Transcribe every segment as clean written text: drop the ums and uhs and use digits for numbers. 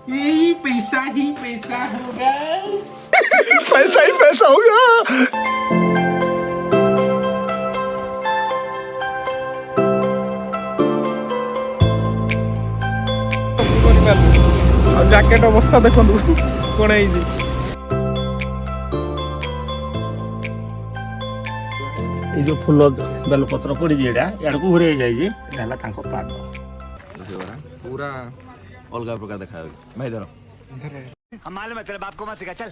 यही पैसा ही पैसा होगा। पैसा ही पैसा होगा। जैकेट अवस्था देखो कौन है जो फूल बेलपत्र पड़ी यार को घूरे जाइए पाद पूरा अलग प्रकार देखा भाई धर हम मालूम है तेरे बाप को मत सिखा चल।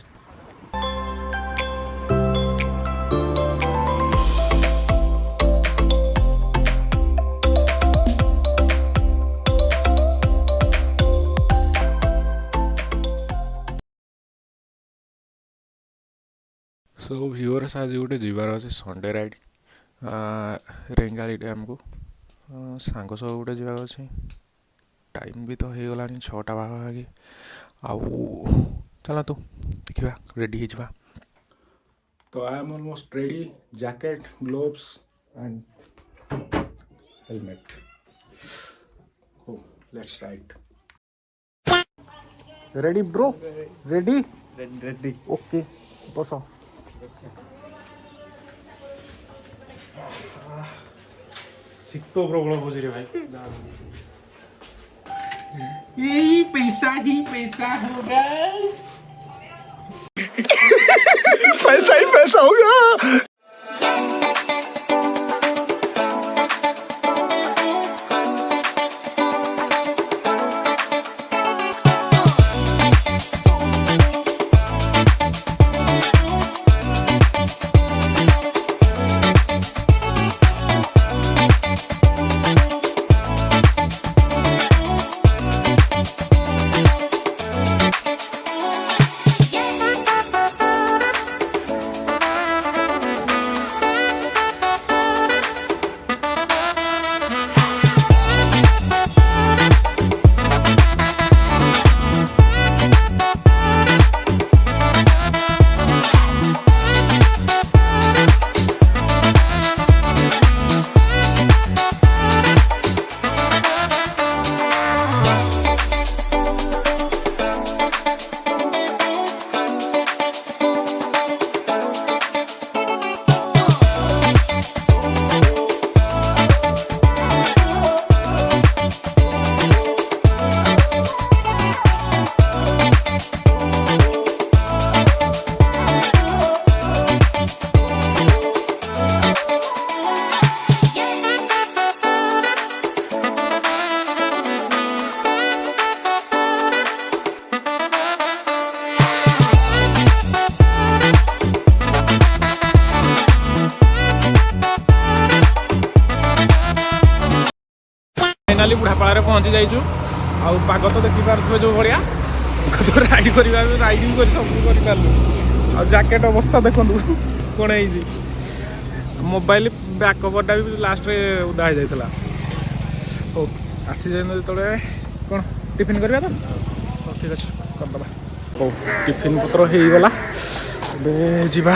सो व्यूअर्स आज गोटे जीवार अच्छे संडे राइड रेंगाली डैम को सांग सब गोटे जीवार अच्छे टाइम भी तो हो गला 6टा पाखापाखि आउ चलतु देखा रेडी हो तो I am almost ready jacket gloves and helmet let's ride ready bro ready ready okay बस शीत प्रबल बुझे रे भाई यही पैसा ही पैसा होगा। पैसा ही पैसा होगा। फाइनाली बुढ़ापाड़ पहुँची जाइछु आउ पाग तो देखी पारे जो भाया तो राइड कर राइडिंग कर सब कर जैकेट अवस्था देखो कौन है मोबाइल बैक कवरटा भी लास्ट रे उदा हो जाता हो आसी जाए जो कौन टिफिन करवा तो ठीक अच्छे करदे हो टिफिन पत्र हो गला जा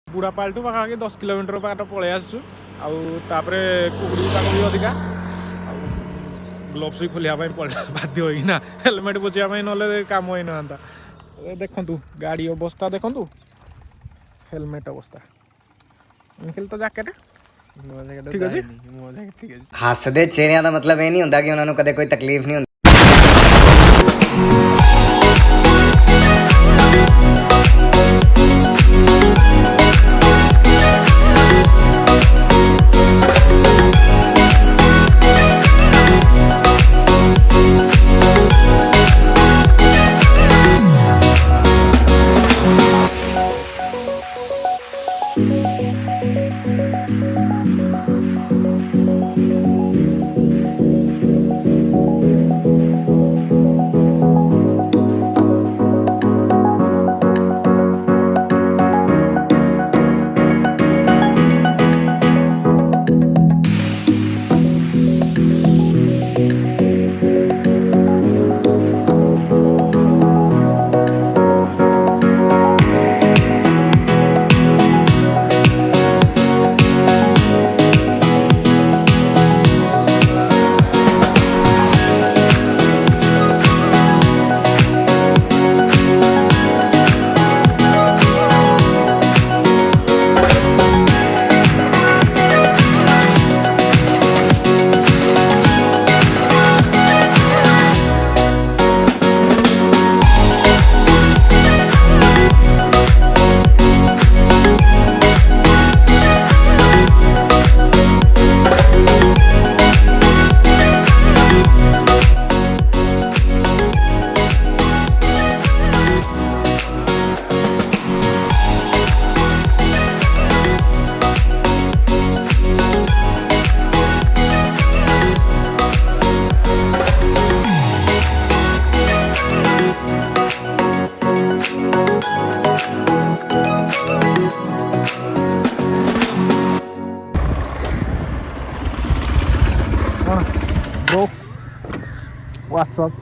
बुढ़ापालू पाखे 10 किलोमीटर बाट पलि आसु आउे कुकुड़ी पाग भी अधिका ग्लोव्स भी खोलिया बाध्य होना हेलमेट पोछापी ना कम हो ना देखु गाड़ी अवस्था देखु हेलमेट अवस्था इनके तो जैकेट ठीक है जी। ਹੱਸਦੇ ਚਿਹਰਿਆਂ ਦਾ ਮਤਲਬ ਇਹ ਨਹੀਂ ਹੁੰਦਾ ਕਿ ਉਹਨਾਂ ਨੂੰ ਕਦੇ ਕੋਈ ਤਕਲੀਫ ਨਹੀਂ ਹੁੰਦੀ। Bro, what's up?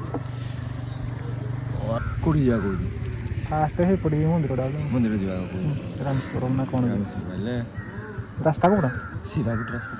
କୋଉଠି ଯିବା କହୁଛି? ଫାଷ୍ଟ ହେଇ ପଡ଼ିବି ମନ୍ଦିରଟା ମନ୍ଦିର ଯିବାକୁ କହୁଛି। ରାମେଶ୍ୱରମ ନା କ'ଣ ହେଲେ ରାସ୍ତା କେଉଁଟା? ସିଧା ଗୋଟେ ରାସ୍ତା।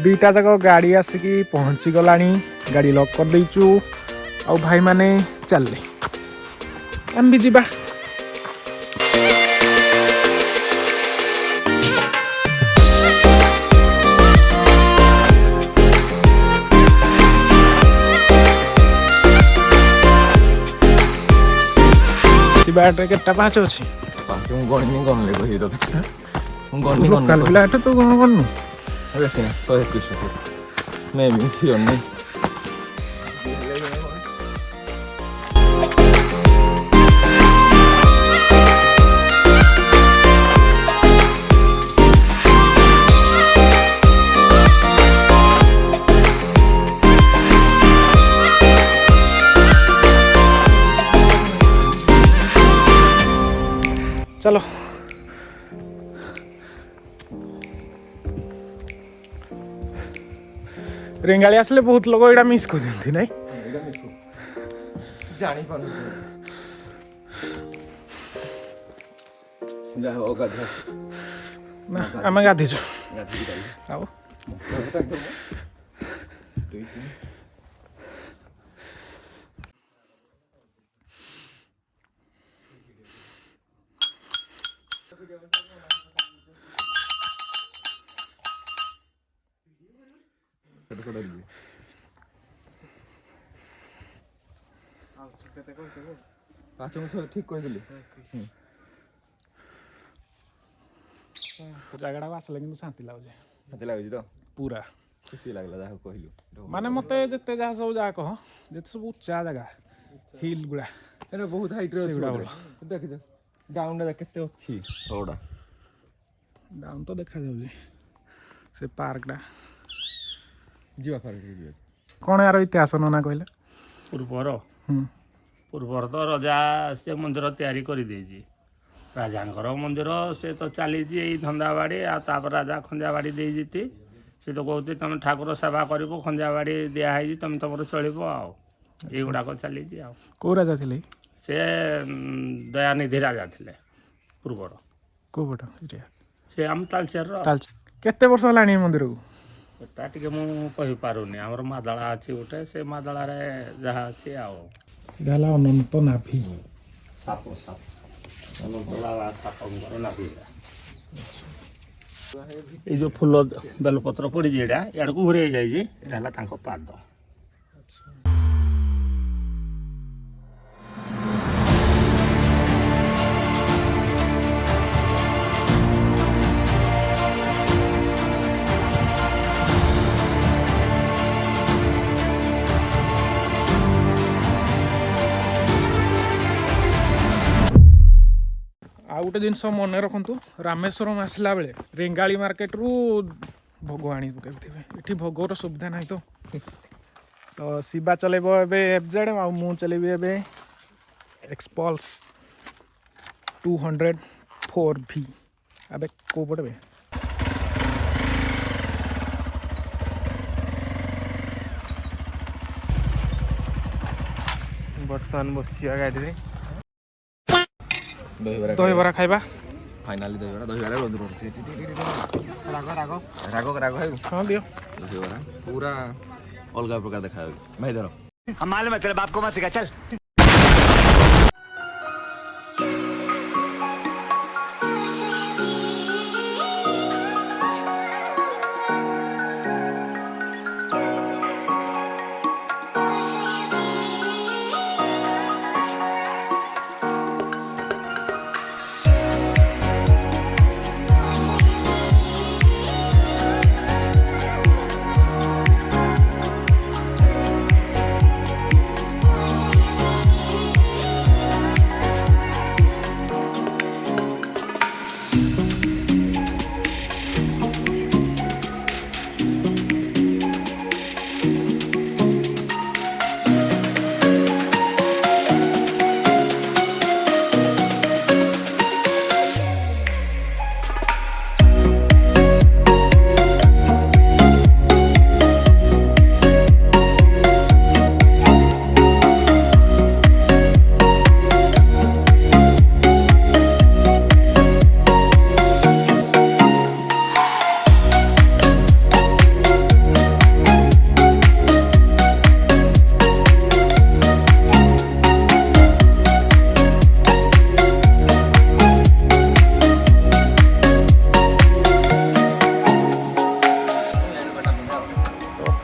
दुईटा जाक गाड़ी आसिकी पहुँची गलानी गाड़ी लॉक कर देचु आ भाई माने चलले हम भी जीवा बाटे केटा पाँच अच्छी गणनी गण ले कही तो गणनी लोकल पिलाटा तू कौन करनु बेसी ना 121 मैं भी सियोर नहीं चलो रेंगाली आसले बहुत लोग यहाँ मिस कर नहीं जानी पानु सिंधा हो गाधा ना आम गाधीचु आओ ठीक कह जगह आसले कि शांति लगे मत लगुच तो पूरा खुशी लगला जहाँ कहलु माने मते जिते जहाँ सब जहाँ कह जिते सब उच्चा जगह हिल गुड़ा एने बहुत हाइट रे सेगुड़ा अछि देख जा डाउन रे केते अछि थोड़ा डाउन तो देखा जाउजी से पार्कटा जीवा पार्क रे जीवा कौन यार इतिहास ना कहले ପୂର୍ବର ପୂର୍ବର ତ ରଜା ସେ ମନ୍ଦିର ତିଆରି କରିଦେଇଛି ରାଜାଙ୍କର ମନ୍ଦିର ସେ ତ ଚାଲିଛି ଏଇ ଧନ୍ଦାବାଡ଼ି ଆଉ ତାପରେ ରାଜା ଖଞ୍ଜାବାଡ଼ି ଦେଇଛି ସେ ତ କହୁଛି ତୁମେ ଠାକୁର ସେବା କରିବ ଖଞ୍ଜାବାଡ଼ି ଦିଆହେଇଛି ତୁମେ ତୁମର ଚଳିବ ଆଉ ଏଇଗୁଡ଼ାକ ଚାଲିଛି ଆଉ କୋଉ ରାଜା ଥିଲେ ସେ ଦୟାନିଧି ରାଜା ଥିଲେ ପୂର୍ବର କୋଉ ପଟ ଏରିଆ ସେ ଆମ ତାଳଚେରର କେତେ ବର୍ଷ ହେଲାଣି ଏ ମନ୍ଦିରକୁ ଏଟା ଟିକେ ମୁଁ କହିପାରୁନି ଆମର ମାଦଳା ଅଛି ଗୋଟେ ସେ ମାଦଳାରେ ଯାହା ଅଛି ଆଉ ଏଇଟା ହେଲା ଅନନ୍ତ ନାଭି ସାପ ସାପ ସାପଙ୍କର ନାଭି ଏଇ ଯେଉଁ ଫୁଲ ବେଲପତ୍ର ପଡ଼ିଛି ଏଇଟା ଇଆଡ଼କୁ ଘୁରେଇ ଯାଇଛି ଏଇଟା ହେଲା ତାଙ୍କ ପାଦ ଆଉ ଗୋଟେ ଜିନିଷ ମନେ ରଖନ୍ତୁ ରାମେଶ୍ୱରମ ଆସିଲା ବେଳେ ରେଙ୍ଗାଳି ମାର୍କେଟରୁ ଭୋଗ ଆଣି ପକାଇଥିବେ ଏଠି ଭୋଗର ସୁବିଧା ନାହିଁ ତ ଶିବା ଚଲେଇବ ଏବେ ଏଫଜେଡ୍ ଆଉ ମୁଁ ଚଲେଇବି ଏବେ ଏକ୍ସପଲ୍ସ 204V ଏବେ କେଉଁ ପଟେ ବେ बर्तमान बसिया गाड़ी रे ଦହିବରା ଖାଇବା फाइनाली दहीबरा रोज रोज रागो रागो रागो रागो है ହଁ ଦିଅ दहीबरा पूरा अलग प्रकार देखा भाई धरो हम मालूम है तेरे बाप को मत सिखा चल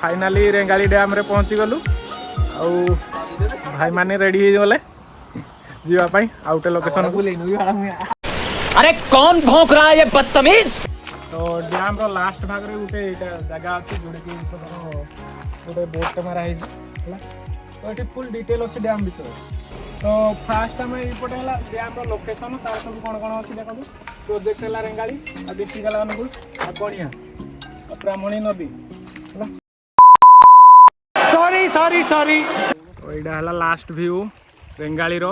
फाइनाली रेंगाली डैम रे पहुँची गलु आउ भाई माने रेडी हो गले जीवा पाई आउटे लोकेशन अरे कौन भौंक रहा है ये बदतमीज तो डैम रो लास्ट भाग रे गोटे जगह अछि जोडे कि गोटे बोट मारा है तो ये फुल डिटेल अच्छे डैम विषय तो फास्ट आम ये है डैम लोकेशन तार सब कौन कौन अच्छी देखो प्रोजेक्ट है रेंगाली आ देखी गला अनुकूल आ बढ़िया ब्राह्मणी नदी सॉरी सॉरी सॉरी तो यहाँ है लास्ट व्यू रेंगाली रो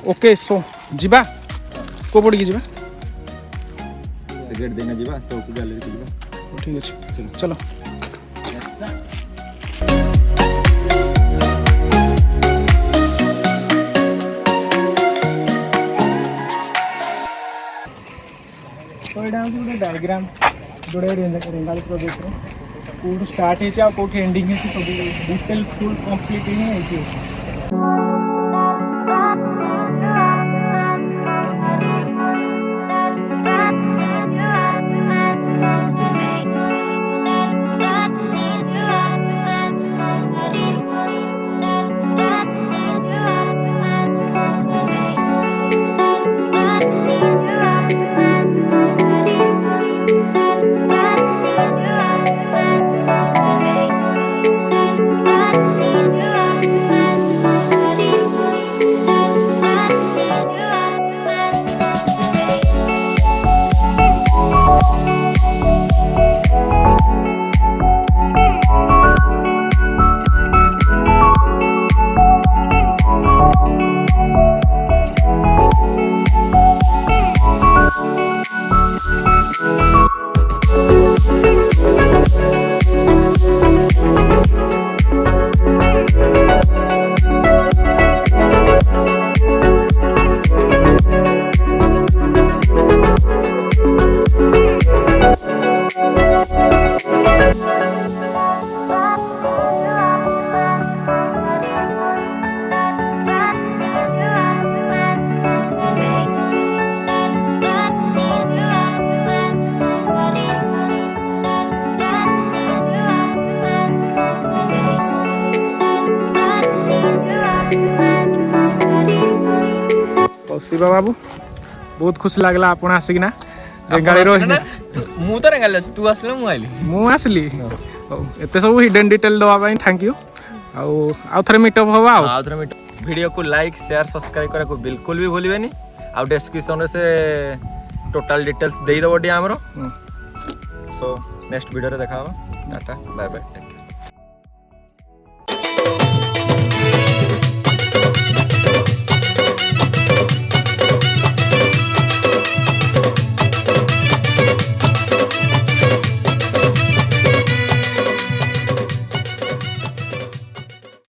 ओके सो जीवा को पड़ी जीवा सिगरेट देना जीवा तो गैलरी को जीवा ठीक है चलो तो ये गोटे डायग्राम जोड़े रेंगाली प्रोजेक्ट कौट स्टार्ट हो कौट एंडिंग सब डिटेल फुल कंप्लीट ही शिवा बाबू बहुत खुशी लगला आपण आसिकिना रेंगाली रही मु तो रेंगाली तू आसले मु आइली मु आसली एते सब हिडन डिटेल दवा ପାଇଁ थैंक यू आउ थरे मीटअप हवा आउ थरे मीटअप वीडियो को लाइक शेयर सब्सक्राइब करा को बिल्कुल भी भूलिबेनी आउ डिस्क्रिप्शन रे से टोटल डिटेल्स देई दबो डी हमरो सो नेक्स्ट वीडियो रे देखा टाटा बाय बाय।